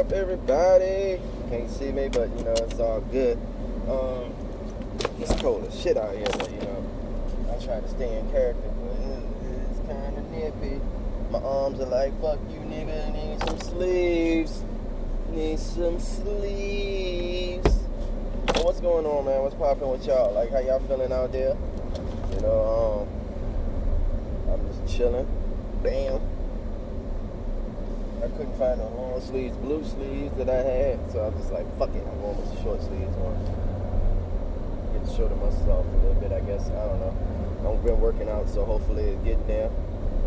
up, everybody? Can't see me, but you know it's all good. It's cold as shit out here, but you know I try to stay in character, but it's kind of nippy. My arms are like, fuck you, nigga. Need some sleeves. Need some sleeves. So what's going on, man? What's popping with y'all? Like, how y'all feeling out there? You know, I'm just chilling. Bam. I couldn't find no long sleeves, blue sleeves that I had, so I was just like, fuck it, I'm going with the short sleeves on. Get to show to myself a little bit, I guess. I don't know. I've been working out, so hopefully it's getting there,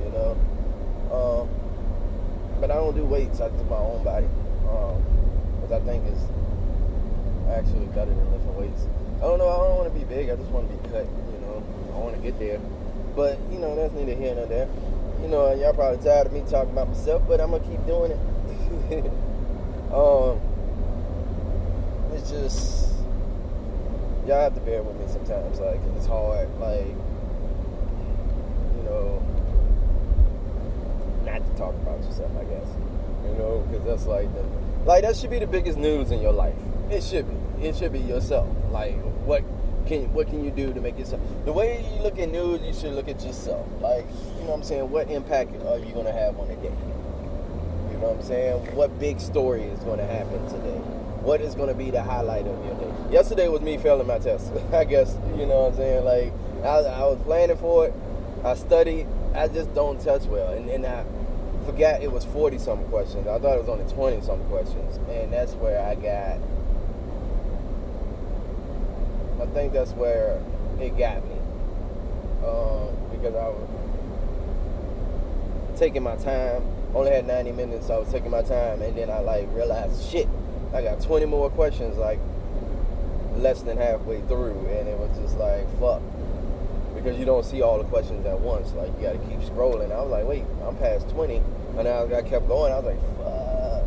you know. But I don't do weights, I do my own body, which I think is actually better than lifting weights. I don't know, I don't want to be big, I just want to be cut, you know. I want to get there. But, you know, that's neither here nor there. You know, y'all probably tired of me talking about myself, but I'm gonna keep doing it. It's just, y'all have to bear with me sometimes, like, it's hard, like, you know, not to talk about yourself, I guess, you know, because that's like, that should be the biggest news in your life. It should be yourself, like, what can you do to make yourself, the way you look at news, you should look at yourself, like, you know what I'm saying, what impact are you going to have on the day, you know what I'm saying, what big story is going to happen today, what is going to be the highlight of your day. Yesterday was me failing my test, I guess, you know what I'm saying, like, I was planning for it, I studied, I just don't touch well, and I forgot it was 40-something questions, I thought it was only 20-something questions, and that's where I think that's where it got me, because I was taking my time, only had 90 minutes, so I was taking my time, and then I like realized, shit, I got 20 more questions, like less than halfway through, and it was just like, fuck, because you don't see all the questions at once, like you gotta keep scrolling. I was like, wait, I'm past 20, and I kept going, I was like, fuck.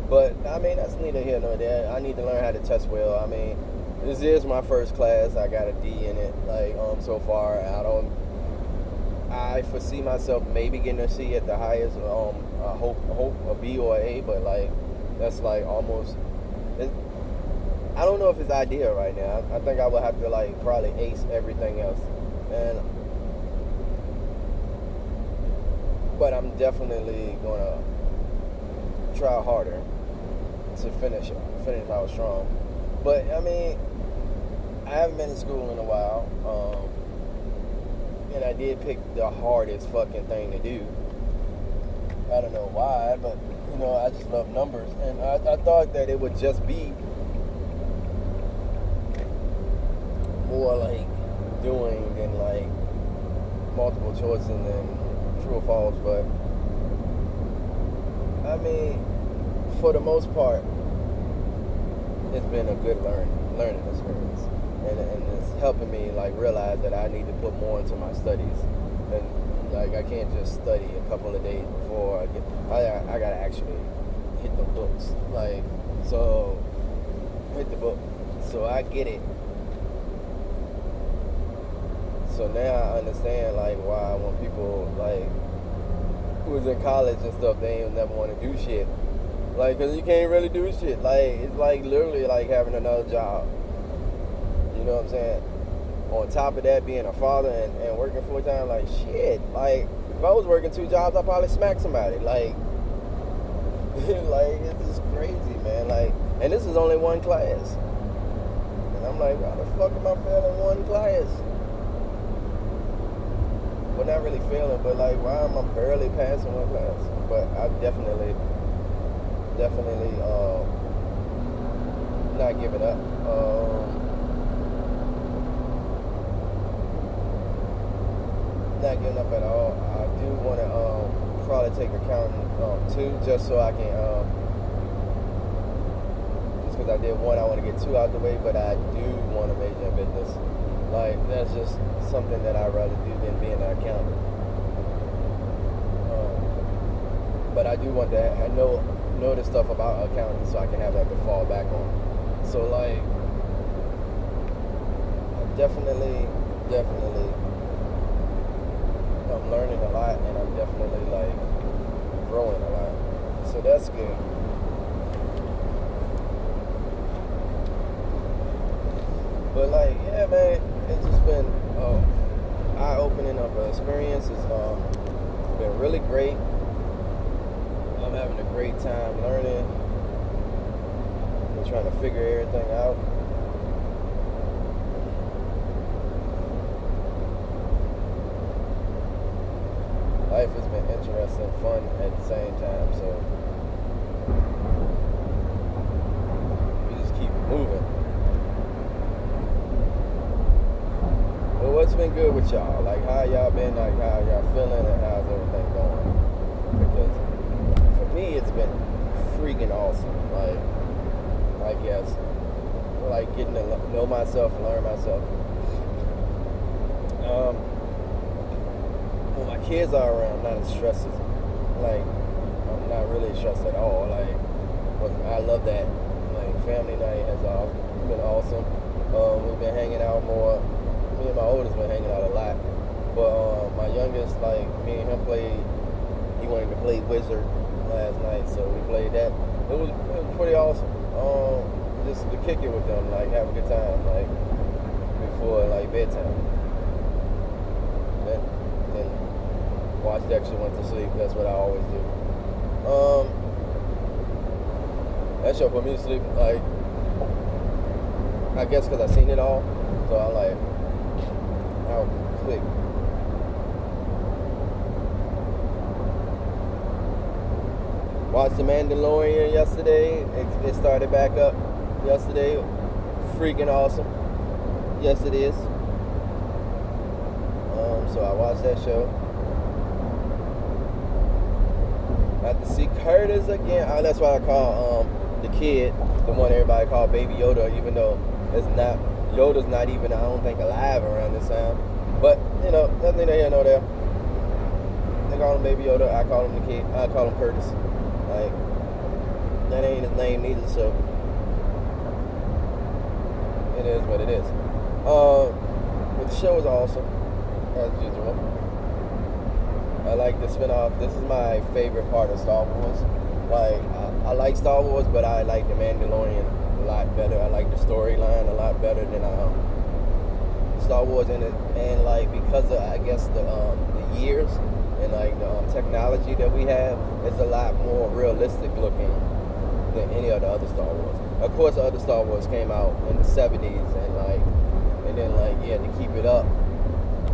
But, I mean, that's neither here nor there. I need to learn how to test well. I mean, this is my first class. I got a D in it, like, so far. I foresee myself maybe getting a C at the highest. I hope a B or an A, but, like, that's, like, almost, I don't know if it's ideal right now. I think I would have to, like, probably ace everything else. But I'm definitely going to try harder to finish out strong. But, I mean, I haven't been in school in a while, and I did pick the hardest fucking thing to do. I don't know why, but, you know, I just love numbers, and I thought that it would just be more like doing than like multiple choice and then true or false, but I mean, for the most part, it's been a good learning experience, and it's helping me like realize that I need to put more into my studies, and like I can't just study a couple of days before I gotta actually hit the books, like, so hit the book, so I get it. So now I understand like why when people like who was in college and stuff, they ain't never want to do shit. Like, cause you can't really do shit. Like, it's like literally like having another job. You know what I'm saying? On top of that, being a father and working full time, like shit. Like, if I was working 2 jobs, I'd probably smack somebody. Like, like it's just crazy, man. Like, and this is only one class. And I'm like, why the fuck am I failing one class? Well, not really failing, but like, why am I barely passing one class? But I definitely not giving up. Not giving up at all. I do want to probably take accounting too, just so I can just because I did one, I want to get 2 out the way, but I do want to major in business. Like, that's just something that I'd rather do than being an accountant. But I do want to know the stuff about accounting so I can have that to fall back on. So, like, I'm definitely, I'm learning a lot, and I'm definitely, like, growing a lot. So that's good. man, it's just been eye-opening of an experience. It's been really great. I'm having a great time learning and trying to figure everything out. Life has been interesting and fun at the same time, so we just keep moving. Well, what's been good with y'all? Like, how y'all been? Like, how y'all feeling and how's everything going? Because for me, it's been freaking awesome. Like, I guess, like getting to know myself and learn myself. When my kids are around, I'm not as stressed as, like, I'm not really stressed at all. Like, but I love that. Like, family night has been awesome. We've been hanging out more. Me and my oldest been hanging out a lot. But my youngest, like, me and him played, he wanted to play Wizard last night, so we played that. It was pretty awesome. Just to kick it with them, like, have a good time, like, before, like, bedtime. Then watch Dexter, went to sleep. That's what I always do. That show put me to sleep, like, I guess because I seen it all. So I like, how quick. Watched The Mandalorian yesterday. It started back up yesterday. Freaking awesome. Yes, it is. So I watched that show. Got to see Curtis again. That's why I call the kid, the one everybody call Baby Yoda, even though it's not, Yoda's not even, I don't think, alive around this time. But, you know, nothing here nor there. They call him Baby Yoda, I call him the kid, I call him Curtis. Like, that ain't his name neither, so it is what it is. But the show is awesome, as usual. I like the spinoff. This is my favorite part of Star Wars. Like, I like Star Wars, but I like The Mandalorian a lot better. I like the storyline a lot better than Star Wars, and like, because of, I guess, the years and like the technology that we have, it's a lot more realistic looking than any of the other Star Wars. Of course, the other Star Wars came out in the 70s, and then you had to keep it up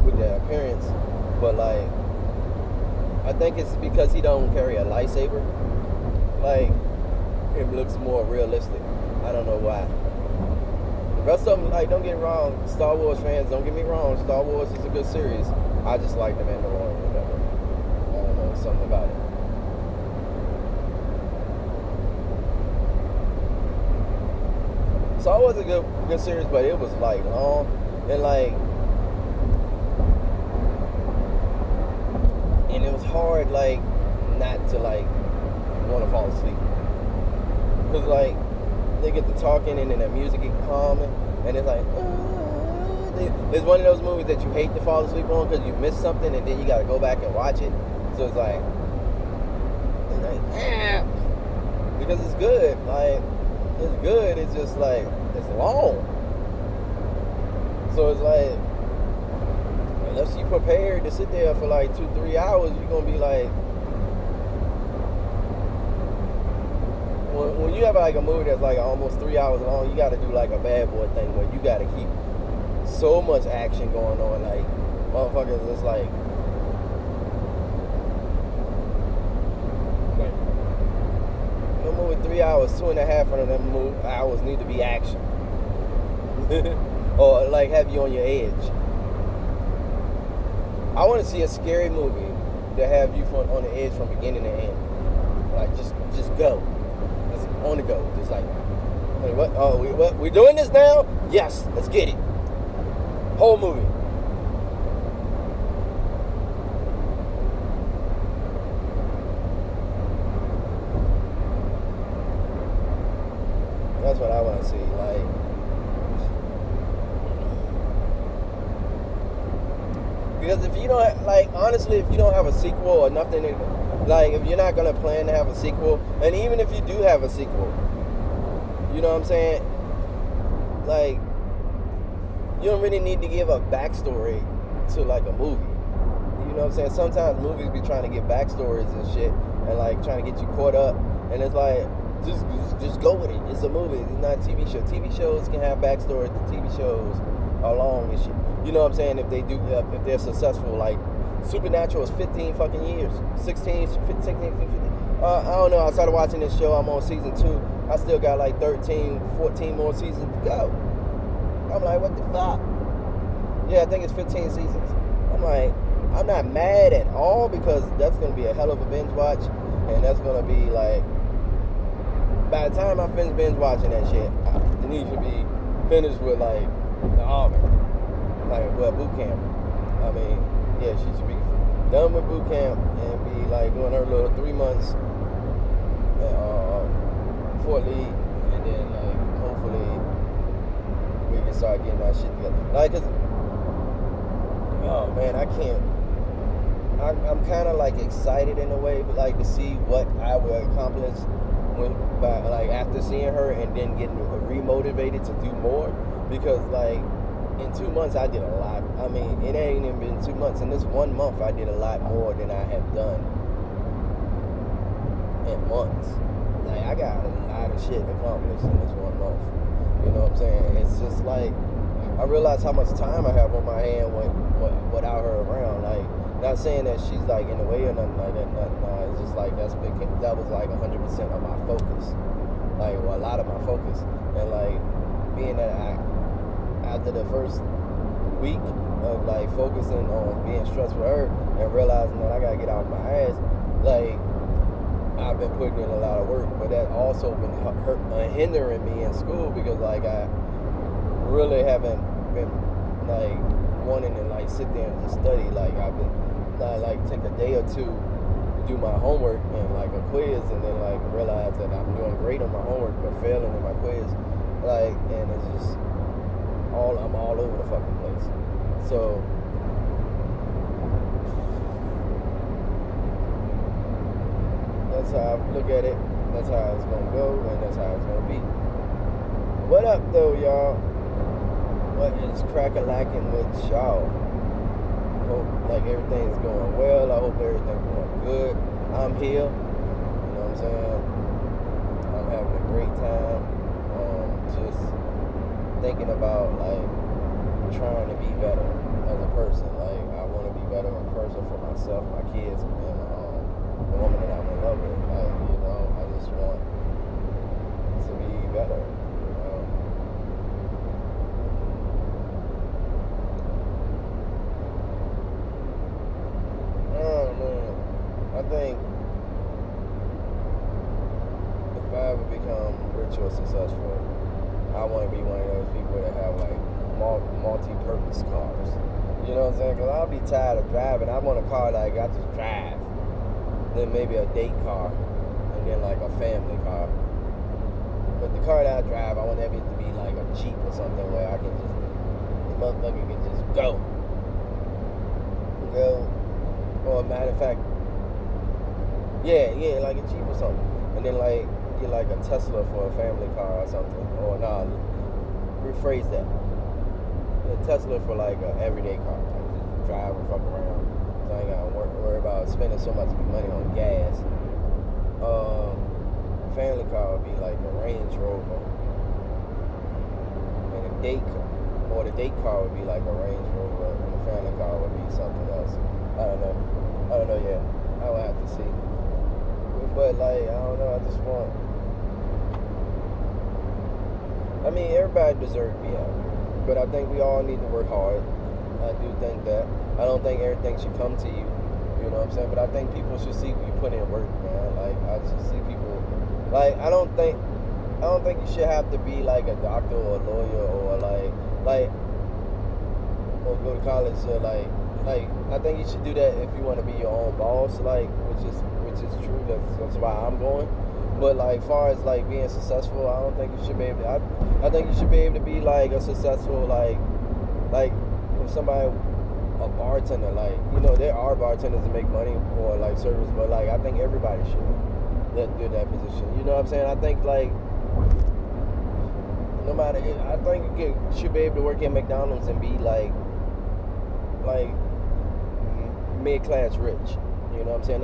with the appearance. But like, I think it's because he don't carry a lightsaber. Like, it looks more realistic. I don't know why. The rest of them, like, don't get me wrong, Star Wars fans, don't get me wrong, Star Wars is a good series. I just like The Mandalorian better. I don't know, something about it. Star Wars is a good series, but it was like long and like, and it was hard, like, not to like want to fall asleep, because like they get to talking and then the music get calming, and it's like it's one of those movies that you hate to fall asleep on because you missed something and then you got to go back and watch it. So it's like because it's good, like, it's good, it's just like, it's long. So it's like, unless you prepared to sit there for like 2-3 hours, you're gonna be like, when you have like a movie that's like almost 3 hours long, you gotta do like a Bad Boy thing where you gotta keep so much action going on, like, motherfuckers just like no movie 3 hours, 2.5 of them hours need to be action. Or like have you on your edge. I want to see a scary movie that have you on the edge from beginning to end. Like, just go. Just on the go. Just like, wait, what? Oh, we doing this now? Yes, let's get it. Whole movie. That's what I want to see. Like, because if you don't, like, honestly, if you don't have a sequel or nothing, like, if you're not gonna plan to have a sequel, and even if you do have a sequel, you know what I'm saying? Like, you don't really need to give a backstory to like a movie. You know what I'm saying? Sometimes movies be trying to get backstories and shit, and like trying to get you caught up, and it's like just go with it. It's a movie. It's not a TV show. TV shows can have backstories. The TV shows are long and shit. You know what I'm saying? If they do, if they're successful, like Supernatural is 15 fucking years, 16, 15. I don't know. I started watching this show. I'm on season 2. I still got like 13, 14 more seasons to go. I'm like, what the fuck? Yeah, I think it's 15 seasons. I'm like, I'm not mad at all because that's going to be a hell of a binge watch. And that's going to be like, by the time I finish binge watching that shit, Denise should be finished with like the army. Like, well, boot camp. I mean, yeah, she should be done with boot camp and be like doing her little 3 months Fort Lee, and then like hopefully we can start getting our shit together. Like, cause oh man, I can't. I'm kind of like excited in a way, but like to see what I will accomplish by like after seeing her, and then getting remotivated to do more, because like in 2 months I did a lot. I mean, it ain't even been 2 months. In this 1 month I did a lot more than I have done in months. Like, I got a lot of shit accomplished in this 1 month. You know what I'm saying? It's just like, I realize how much time I have on my hand without her around. Like, not saying that she's like in the way or nothing like that. No, it's just like that was like 100% of my focus. Like, well, a lot of my focus. And like, being that after the first week of like focusing on being stressed with her and realizing that I gotta get out of my ass, like, I've been putting in a lot of work, but that also been hindering me in school, because like I really haven't been like wanting to like sit there and just study. Like, I've been like take a day or two to do my homework and like a quiz, and then like realize that I'm doing great on my homework but failing in my quiz. Like, and it's just I'm all over the fucking place. So that's how I look at it. That's how it's gonna go, and that's how it's gonna be. What up, though, y'all? What is crack-a-lacking with y'all? Hope like everything's going well. I hope everything's going good. I'm here. You know what I'm saying? I'm having a great time. Just thinking about like trying to be better as a person. Like, I want to be better as a person for myself, my kids, and the woman that I'm in love with. Like, you know, I just want to be better, you know. Oh man, I think if I ever become rich or successful, I want to be one of those people that have like multi-purpose cars. You know what I'm saying? Because I'll be tired of driving. I want a car like I just drive. Then maybe a date car, and then like a family car. But the car that I drive, I want that to be like a Jeep or something where I can just, the motherfucker can just go. Or matter of fact, yeah, like a Jeep or something. And then like get like a Tesla for a family car or something. Or nah, rephrase that. A Tesla for like an everyday car. Like just drive and fuck around. So I ain't gotta worry about spending so much money on gas. Family car would be like a Range Rover. And the date car would be like a Range Rover. And the family car would be something else. I don't know yet. I would have to see. But like, I don't know, I just want, I mean, everybody deserves to be happy. But I think we all need to work hard. I do think that. I don't think everything should come to you. You know what I'm saying? But I think people should see you put in work, man. Like, I should see people. Like, I don't think you should have to be like a doctor or a lawyer or or go to college or like I think you should do that if you want to be your own boss. Like, which is true. That's why I'm going. But like, far as like being successful, I don't think you should be able to. I think you should be able to be like a successful like if somebody, a bartender. Like, you know, there are bartenders that make money or like service, but like I think everybody should do that position. You know what I'm saying? I think like No matter, I think you should be able to work at McDonald's and be like mid-class rich. You know what I'm saying?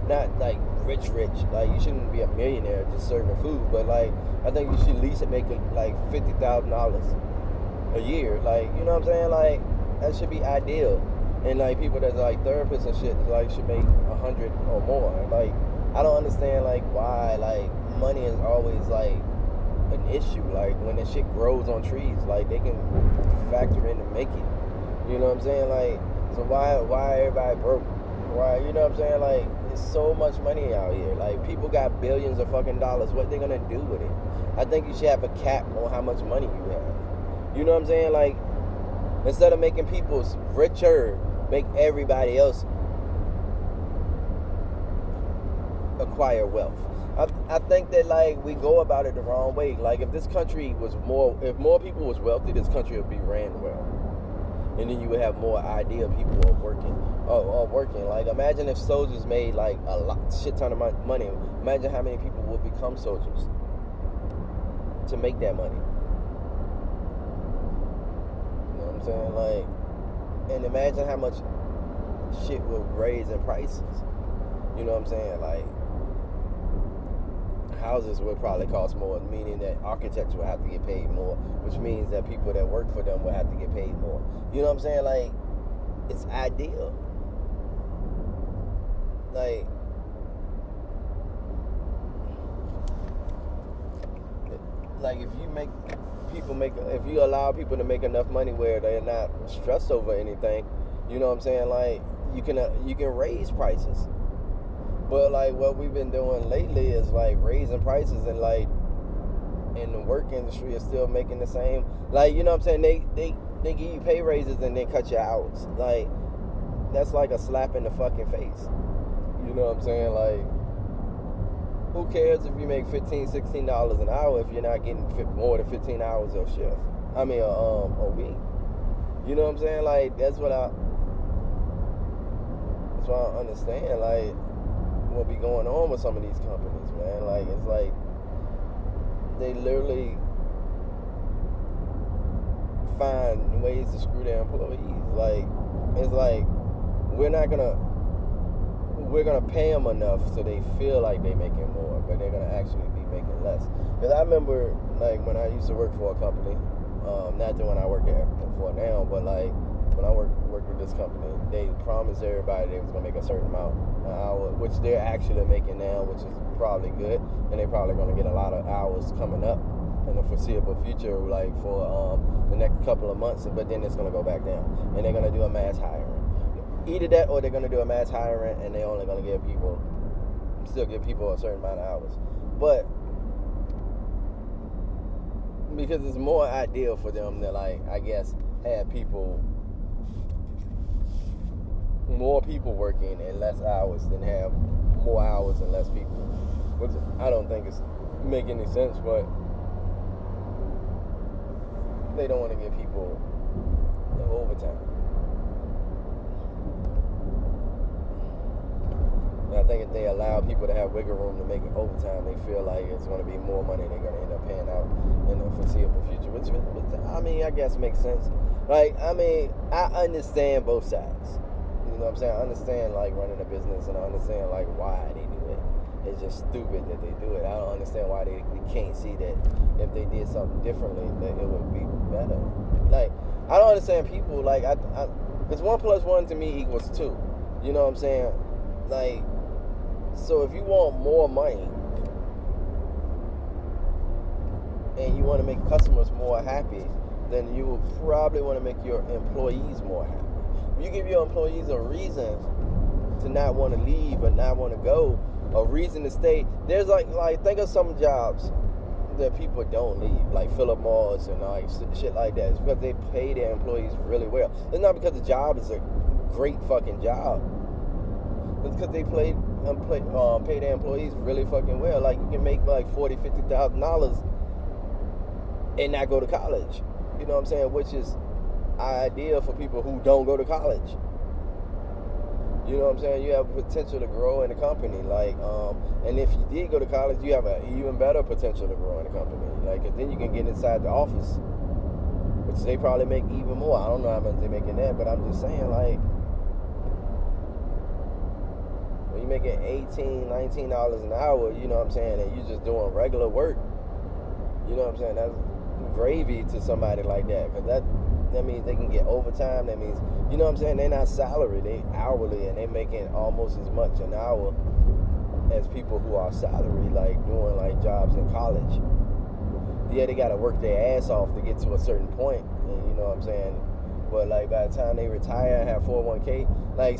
Not like rich. Like you shouldn't be a millionaire just serving food, but like I think you should at least make like $50,000 a year. Like you know what I'm saying? Like that should be ideal. And like people that's like therapists and shit like should make 100 or more. Like I don't understand like why like money is always like an issue. Like when the shit grows on trees, like they can factor in to make it. You know what I'm saying? Like so why everybody broke? Why you know what I'm saying? Like there's so much money out here. Like people got billions of fucking dollars. What they gonna do with it? I think you should have a cap on how much money you have. You know what I'm saying? Like instead of making people richer, make everybody else acquire wealth. I think that like we go about it the wrong way. Like if this country was if more people was wealthy, this country would be ran well. And then you would have more idea people are working. Like imagine if soldiers made like shit ton of money. Imagine how many people would become soldiers to make that money. You know what I'm saying? Like, and imagine how much shit would raise in prices. You know what I'm saying? Like houses would probably cost more, meaning that architects would have to get paid more, which means that people that work for them would have to get paid more. You know what I'm saying? Like, it's ideal. Like if you allow people to make enough money where they're not stressed over anything, you know what I'm saying? Like, you can raise prices. But like what we've been doing lately is like raising prices and like in the work industry is still making the same. Like you know what I'm saying? They give you pay raises and then cut your hours. Like that's like a slap in the fucking face. You know what I'm saying? Like who cares if you make $15-$16 an hour if you're not getting more than 15 hours a shift? I mean a week. You know what I'm saying? Like that's what I understand. Like what be going on with some of these companies, man. Like it's like they literally find ways to screw their employees. Like it's like we're gonna pay them enough so they feel like they're making more, but they're gonna actually be making less. Because I remember like when I used to work for a company, not the one I work for now, but like when I worked with this company, they promised everybody they was gonna make a certain amount an hour, which they're actually making now, which is probably good, and they're probably gonna get a lot of hours coming up in the foreseeable future, like for the next couple of months. But then it's gonna go back down, and they're gonna do a mass hiring. Either that, or they're gonna do a mass hiring, and they're only gonna still give people a certain amount of hours, but because it's more ideal for them to like I guess have more people working and less hours than have more hours and less people, which I don't think it's make any sense, but they don't want to give people the overtime. And I think if they allow people to have wiggle room to make it overtime, they feel like it's going to be more money they're going to end up paying out in the foreseeable future, which I mean I guess makes sense. Like I mean I understand both sides. You know what I'm saying? I understand like running a business, and I understand like why they do it. It's just stupid that they do it. I don't understand why we can't see that if they did something differently that it would be better. Like I don't understand people like it's 1 + 1 to me equals 2. You know what I'm saying? Like so if you want more money and you want to make customers more happy, then you will probably want to make your employees more happy. You give your employees a reason to not want to leave or not want to go, a reason to stay. There's like think of some jobs that people don't leave, like Philip Morris and like shit like that. It's because they pay their employees really well. It's not because the job is a great fucking job. It's because they pay their employees really fucking well. Like you can make like $40,000-$50,000 and not go to college. You know what I'm saying? Which is ideal for people who don't go to college. You know what I'm saying? You have potential to grow in the company. Like, and if you did go to college, you have an even better potential to grow in the company. Like, 'cause then you can get inside the office, which they probably make even more. I don't know how much they're making that, but I'm just saying, like, when you're making $18, $19 an hour, you know what I'm saying, and you're just doing regular work, you know what I'm saying, that's gravy to somebody like that. Because that means they can get overtime. That means, you know what I'm saying, they're not salary, they hourly, and they're making almost as much an hour as people who are salary, like doing like jobs in college. Yeah, they gotta work their ass off to get to a certain point, and you know what I'm saying. But like by the time they retire and have 401k, like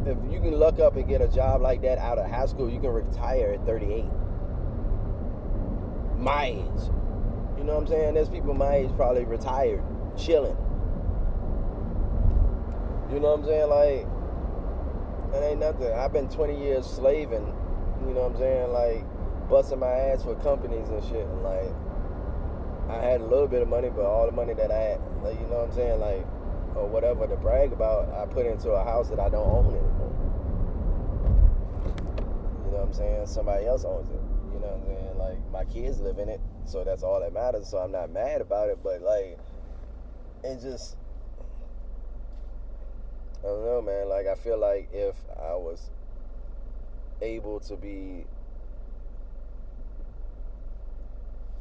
if you can luck up and get a job like that out of high school, you can retire at 38. My age, you know what I'm saying. There's people my age probably retired, chilling. You know what I'm saying? Like, it ain't nothing. I've been 20 years slaving, you know what I'm saying? Like, busting my ass for companies and shit. And like, I had a little bit of money, but all the money that I had, like, you know what I'm saying? Like, or whatever to brag about, I put into a house that I don't own anymore. You know what I'm saying? Somebody else owns it. You know what I'm saying? Like, my kids live in it, so that's all that matters. So I'm not mad about it, but like, it just, I don't know, man. Like, I feel like if I was able to be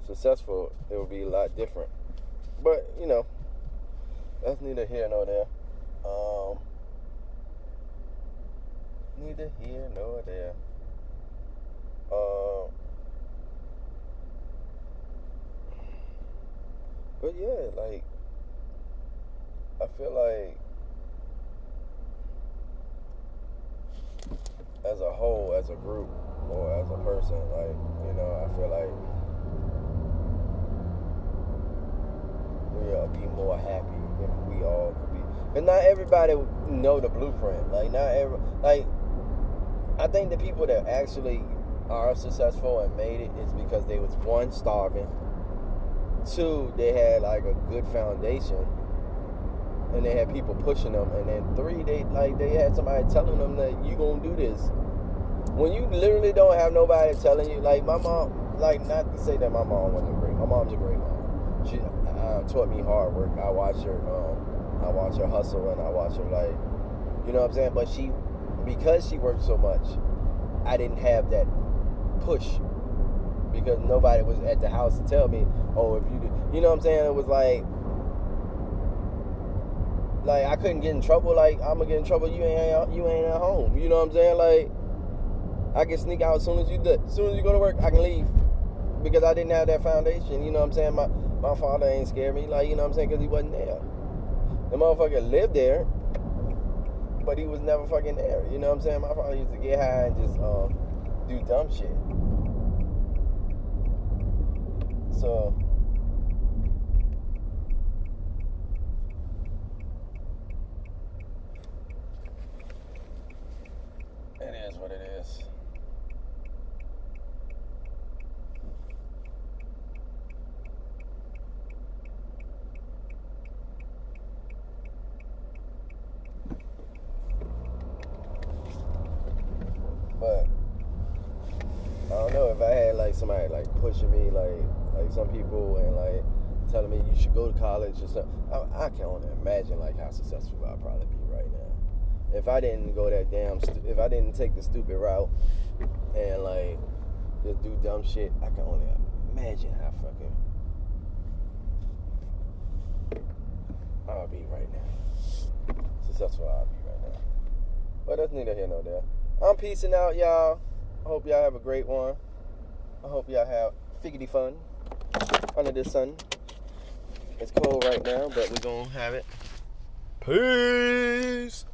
successful, it would be a lot different. But, you know, that's neither here nor there. Neither here nor there. But yeah, like, I feel like as a whole, as a group, or as a person, like, you know, I feel like we'll be more happy if we all could be. But not everybody know the blueprint. Like, I think the people that actually are successful and made it is because they was, one, starving, two, they had like a good foundation, and they had people pushing them, and then three, they had somebody telling them that you gonna do this. When you literally don't have nobody telling you, like my mom, like, not to say that my mom wasn't great. My mom's a great mom. She taught me hard work. I watch her hustle, and I watch her, like, you know what I'm saying. But because she worked so much, I didn't have that push, because nobody was at the house to tell me, oh, if you do, you know what I'm saying. It was like I couldn't get in trouble. Like, I'm gonna get in trouble. You ain't at home. You know what I'm saying? Like, I can sneak out as soon as you go to work. I can leave because I didn't have that foundation. You know what I'm saying? My father ain't scared me. Like, you know what I'm saying? Because he wasn't there. The motherfucker lived there, but he was never fucking there. You know what I'm saying? My father used to get high and just do dumb shit. So it is what it is. But I don't know, if I had like somebody like pushing me, like some people, and like telling me you should go to college or something, I can only imagine like how successful I'd probably be right now. If I didn't go that if I didn't take the stupid route and like just do dumb shit, I can only imagine how fucking I'll be right now. Successful I'll be right now. But that's neither here nor there. I'm peacing out, y'all. I hope y'all have a great one. I hope y'all have figgity fun under the sun. It's cold right now, but we're gonna have it. Peace.